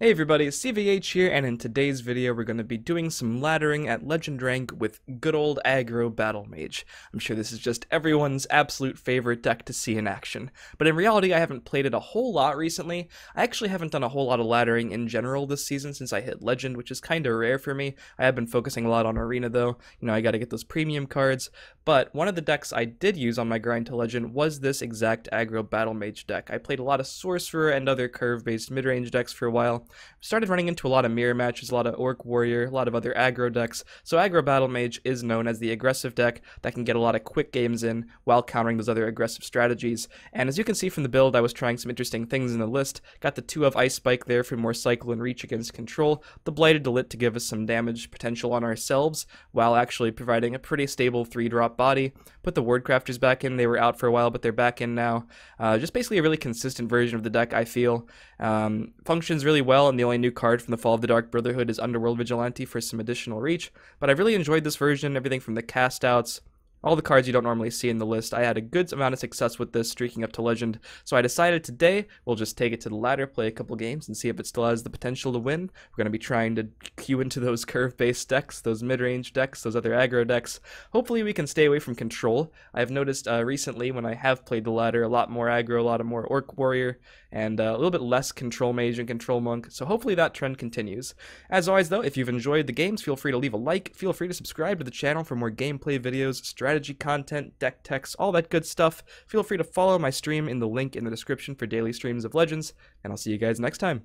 Hey everybody, it's CVH here, and in today's video we're going to be doing some laddering at Legend Rank with good old Aggro Battlemage. I'm sure this is just everyone's absolute favorite deck to see in action, but in reality I haven't played it a whole lot recently. I actually haven't done a whole lot of laddering in general this season since I hit Legend, which is kinda rare for me. I have been focusing a lot on Arena though, I gotta get those premium cards, but one of the decks I did use on my grind to Legend was this exact Aggro Battlemage deck. I played a lot of Sorcerer and other curve-based mid-range decks for a while. Started running into a lot of mirror matches, a lot of Orc Warrior, a lot of other aggro decks, so Aggro Battlemage is known as the aggressive deck that can get a lot of quick games in while countering those other aggressive strategies. And as you can see from the build, I was trying some interesting things in the list. Got the 2 of Ice Spike there for more cycle and reach against control, the Blighted Delit to give us some damage potential on ourselves, while actually providing a pretty stable 3-drop body. Put the Wardcrafters back in, they were out for a while, but they're back in now. Just basically a really consistent version of the deck, I feel. Functions really well, and the only new card from the Fall of the Dark Brotherhood is Underworld Vigilante for some additional reach, but I really enjoyed this version, everything from the cast outs, all the cards you don't normally see in the list. I had a good amount of success with this, streaking up to Legend, so I decided today we'll just take it to the ladder, play a couple games, and see if it still has the potential to win. We're going to be trying to queue into those curve-based decks, those mid-range decks, those other aggro decks. Hopefully we can stay away from control. I've noticed recently when I have played the ladder, a lot more aggro, a lot more Orc Warrior, and a little bit less Control Mage and Control Monk, so hopefully that trend continues. As always though, if you've enjoyed the games, feel free to leave a like, feel free to subscribe to the channel for more gameplay videos, strategy content, deck techs, all that good stuff. Feel free to follow my stream in the link in the description for daily streams of Legends, and I'll see you guys next time.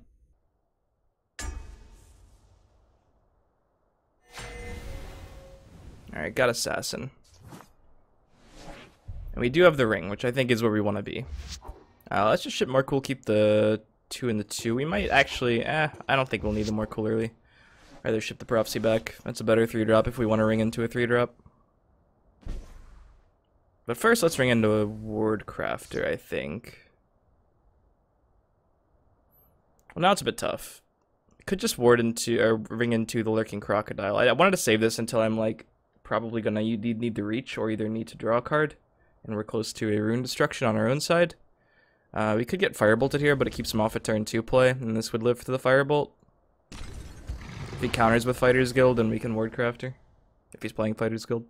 Alright, got Assassin. And we do have the ring, which I think is where we want to be. Let's just ship more cool, keep the 2 and the 2. We might actually, I don't think we'll need the more cool early. Rather ship the Prophecy back. That's a better 3-drop if we want to ring into a 3-drop. But first, let's ring into a Wardcrafter, I think. Well, now it's a bit tough. Could just ward into, or ring into the Lurking Crocodile. I wanted to save this until I'm, like, probably gonna need the reach, or either need to draw a card. And we're close to a Rune Destruction on our own side. We could get Firebolted here, but it keeps him off a turn 2 play, and this would live to the Firebolt. If he counters with Fighter's Guild, then we can Wardcrafter. If he's playing Fighter's Guild.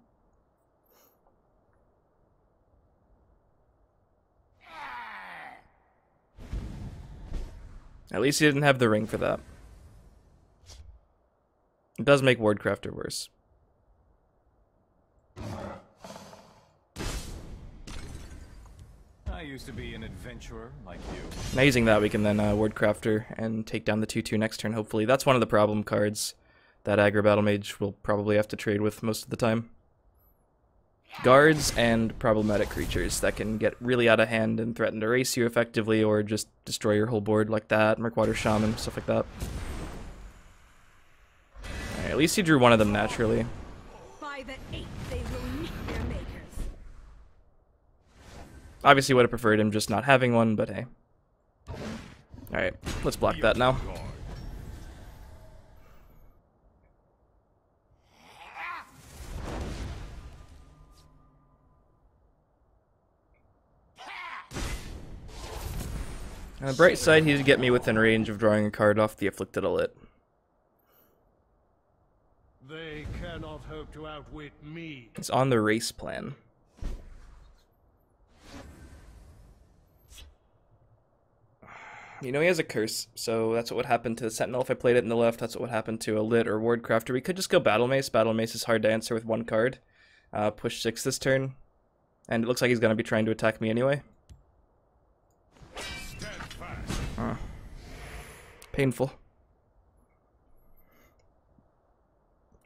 At least he didn't have the ring for that. It does make Wardcrafter worse. I used to be an adventurer like you. Now using that, we can then Wardcrafter and take down the 2/2 next turn, hopefully. That's one of the problem cards that Aggro Battlemage will probably have to trade with most of the time. Guards and problematic creatures that can get really out of hand and threaten to race you effectively, or just destroy your whole board like that, Murkwater Shaman, stuff like that. Alright, at least he drew one of them naturally. By the 8th, they will meet their makers. Obviously would have preferred him just not having one, but hey. Alright, let's block that now. On the bright side, he did get me within range of drawing a card off the Afflicted Elite. They cannot hope to outwit me. He's on the race plan. You know he has a curse, so that's what would happen to the Sentinel if I played it in the left. That's what would happen to a Lit or Wardcrafter. We could just go Battle Mace. Battle Mace is hard to answer with one card. Push 6 this turn. And it looks like he's going to be trying to attack me anyway. Painful.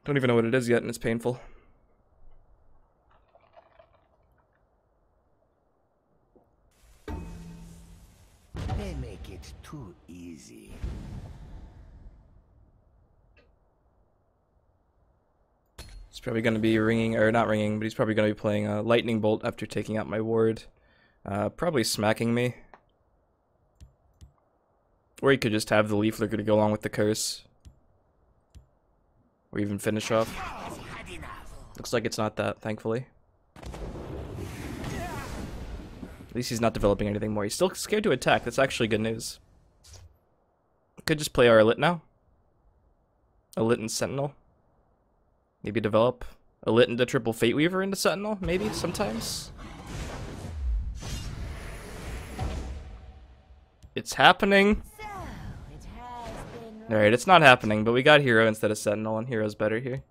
Don't even know what it is yet, and it's painful. They make it too easy. He's probably going to be ringing, or not ringing, but he's probably going to be playing a Lightning Bolt after taking out my ward. Probably smacking me. Or he could just have the Leaf Lurker to go along with the curse. Or even finish off. Looks like it's not that, thankfully. At least he's not developing anything more. He's still scared to attack. That's actually good news. Could just play our Elit now. Elit and Sentinel. Maybe develop Elit into triple Fate Weaver into Sentinel, maybe, sometimes. It's happening. Alright, it's not happening, but we got Hero instead of Sentinel, and Hero's better here.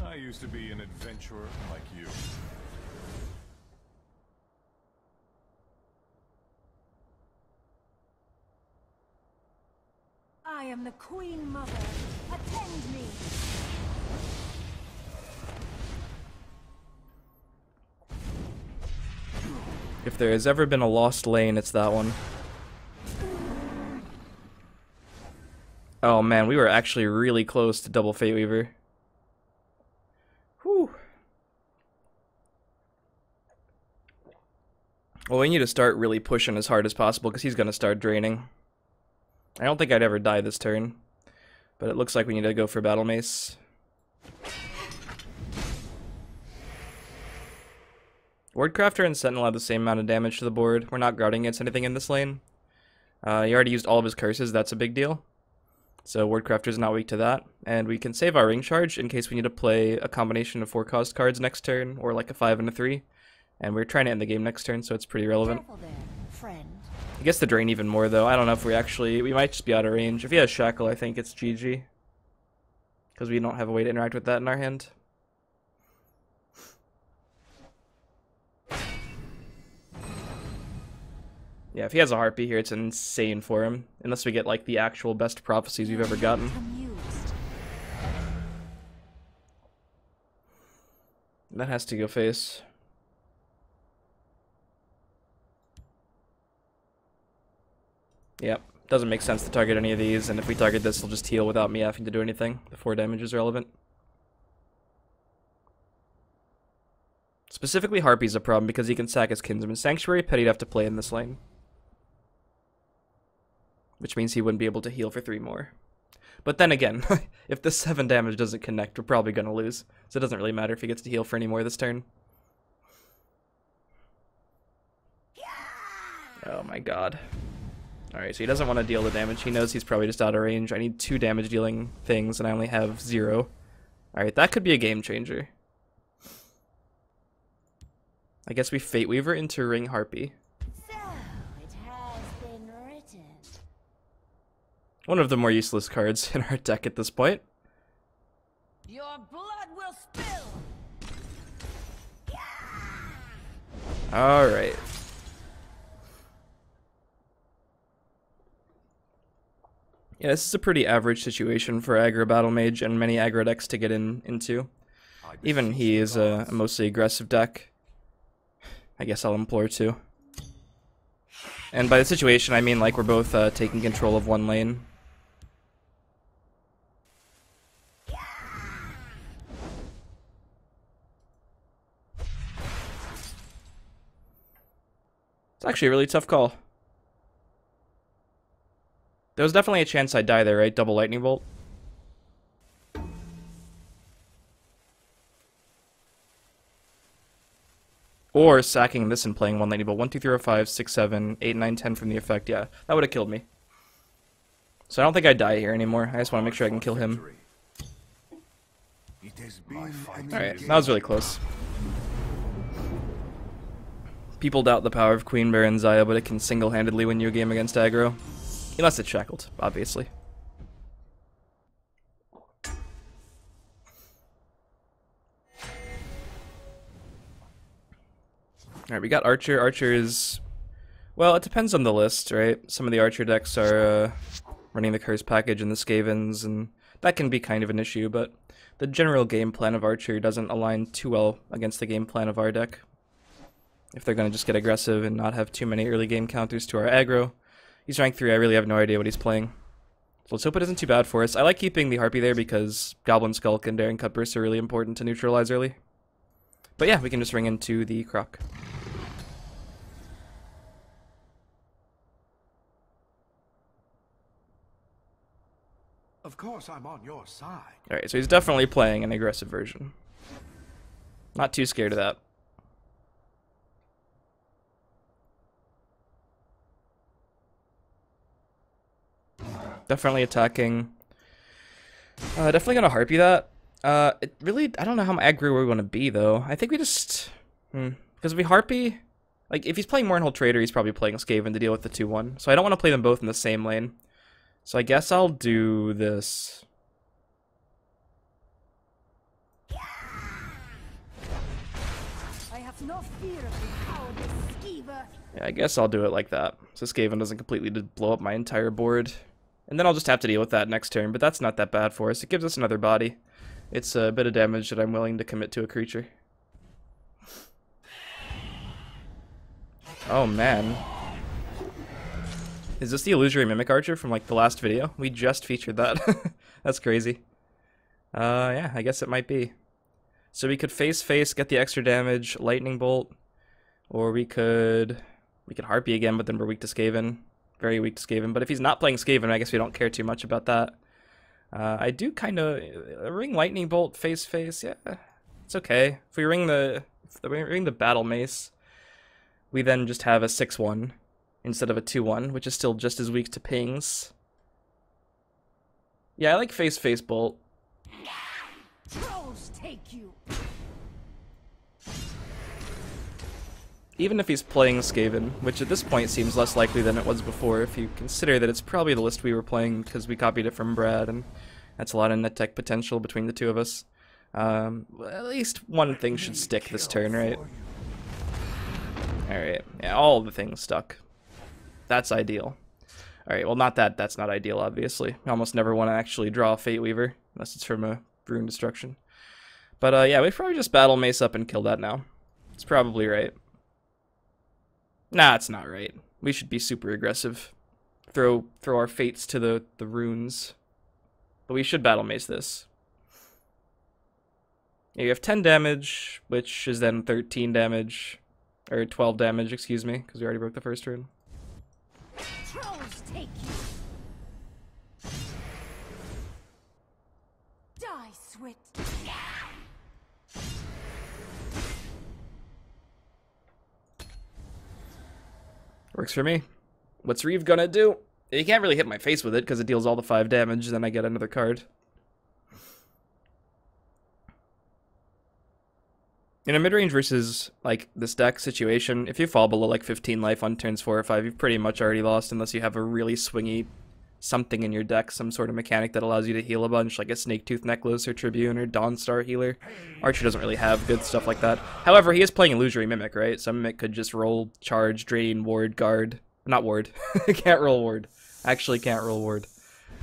I used to be an adventurer like you. I am the Queen Mother. Attend me. If there has ever been a lost lane, it's that one. Oh man, we were actually really close to double Fate Weaver. Whew. Well, we need to start really pushing as hard as possible because he's going to start draining. I don't think I'd ever die this turn, but it looks like we need to go for Battle Mace. Wardcrafter and Sentinel have the same amount of damage to the board. We're not guarding against anything in this lane. He already used all of his curses, that's a big deal. So Wardcrafter's not weak to that. And we can save our Ring Charge in case we need to play a combination of 4 cost cards next turn, or like a 5 and a 3. And we're trying to end the game next turn, so it's pretty relevant. Careful there, friend. He gets the drain even more though. I don't know if we might just be out of range. If he has Shackle, I think it's GG. Because we don't have a way to interact with that in our hand. Yeah, if he has a Harpy here, it's insane for him. Unless we get, like, the actual best prophecies we've ever gotten. Amused. That has to go face. Yep, doesn't make sense to target any of these, and if we target this, he'll just heal without me having to do anything. The 4 damage is relevant. Specifically, Harpy's a problem because he can sack his Kinsman Sanctuary, Petty'd have to play in this lane. Which means he wouldn't be able to heal for 3 more. But then again, if this 7 damage doesn't connect, we're probably going to lose. So it doesn't really matter if he gets to heal for any more this turn. Oh my god. Alright, so he doesn't want to deal the damage. He knows he's probably just out of range. I need 2 damage dealing things, and I only have 0. Alright, that could be a game changer. I guess we Fate Weaver into Ring Harpy. So, it has been written. One of the more useless cards in our deck at this point. Your blood will spill. Alright. Yeah, this is a pretty average situation for Aggro Battlemage and many aggro decks to get into. Even he is a mostly aggressive deck. I guess I'll implore too. And by the situation, I mean like we're both taking control of one lane. It's actually a really tough call. There was definitely a chance I'd die there, right? Double Lightning Bolt. Or sacking this and playing 1 Lightning Bolt. 1, 2, 3, 4, 5, 6, 7, 8, 9, 10 from the effect. Yeah, that would have killed me. So I don't think I'd die here anymore. I just want to make sure I can kill him. Alright, that was really close. People doubt the power of Queen Bear and Zaya, but it can single-handedly win you a game against aggro. Unless it's shackled, obviously. Alright, we got Archer. Archer is... well, it depends on the list, right? Some of the Archer decks are running the Curse package and the Skavens, and that can be kind of an issue, but the general game plan of Archer doesn't align too well against the game plan of our deck. If they're going to just get aggressive and not have too many early game counters to our aggro. He's rank 3, I really have no idea what he's playing. So let's hope it isn't too bad for us. I like keeping the Harpy there because Goblin Skulk and Daring Cutburst are really important to neutralize early. But yeah, we can just ring into the Croc. Of course I'm on your side. Alright, so he's definitely playing an aggressive version. Not too scared of that. Definitely attacking. Definitely gonna harpy that. It really, I don't know how aggro we're gonna be though. I think we just, because we harpy, like if he's playing Mournhold Trader, he's probably playing Skaven to deal with the 2-1. So I don't want to play them both in the same lane. So I guess I'll do this. I have no fear of the cowardly skeever. Yeah, I guess I'll do it like that. So Skaven doesn't completely blow up my entire board. And then I'll just have to deal with that next turn, but that's not that bad for us. It gives us another body. It's a bit of damage that I'm willing to commit to a creature. Oh man. Is this the Illusory Mimic Archer from like the last video? We just featured that. That's crazy. Yeah, I guess it might be. So we could face, get the extra damage, Lightning Bolt, or we could Harpy again, but then we're weak to Skaven. Very weak to Skaven, but if he's not playing Skaven, I guess we don't care too much about that. I do kind of ring Lightning Bolt face, yeah, it's okay. If we ring the Battle Mace, we then just have a 6-1 instead of a 2-1, which is still just as weak to pings. Yeah, I like face Bolt. Trolls take you. Even if he's playing Skaven, which at this point seems less likely than it was before, if you consider that it's probably the list we were playing because we copied it from Brad, and that's a lot of net tech potential between the two of us. At least one thing should stick this turn, right? Alright, yeah, all the things stuck. That's ideal. Alright, well not that, that's not ideal, obviously. I almost never want to actually draw a Fate Weaver, unless it's from a Rune Destruction. But yeah, we probably just Battle Mace up and kill that now. It's probably right. Nah, it's not right. We should be super aggressive. Throw our fates to the runes. But we should Battle Mace this. Yeah, you have 10 damage, which is then 13 damage. Or 12 damage, excuse me, because we already broke the first rune. Trolls take you. Die, Swit. Works for me. What's Reeve gonna do? You can't really hit my face with it because it deals all the 5 damage, then I get another card. In a mid-range versus, like, this deck situation, if you fall below, like, 15 life on turns 4 or 5, you've pretty much already lost unless you have a really swingy something in your deck, some sort of mechanic that allows you to heal a bunch, like a Snake-Tooth Necklace or Tribune or Dawnstar Healer. Archer doesn't really have good stuff like that. However, he is playing Illusory Mimic, right? So Mimic could just roll Charge, Drain, Ward, Guard. Not Ward. Can't roll Ward. Actually can't roll Ward.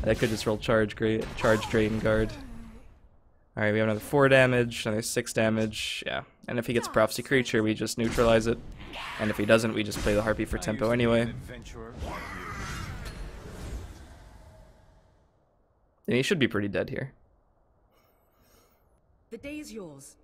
I could just roll Charge, Drain, Guard. Alright, we have another 4 damage, another 6 damage, yeah. And if he gets Prophecy Creature, we just neutralize it. And if he doesn't, we just play the Harpy for tempo anyway. And he should be pretty dead here. The day is yours.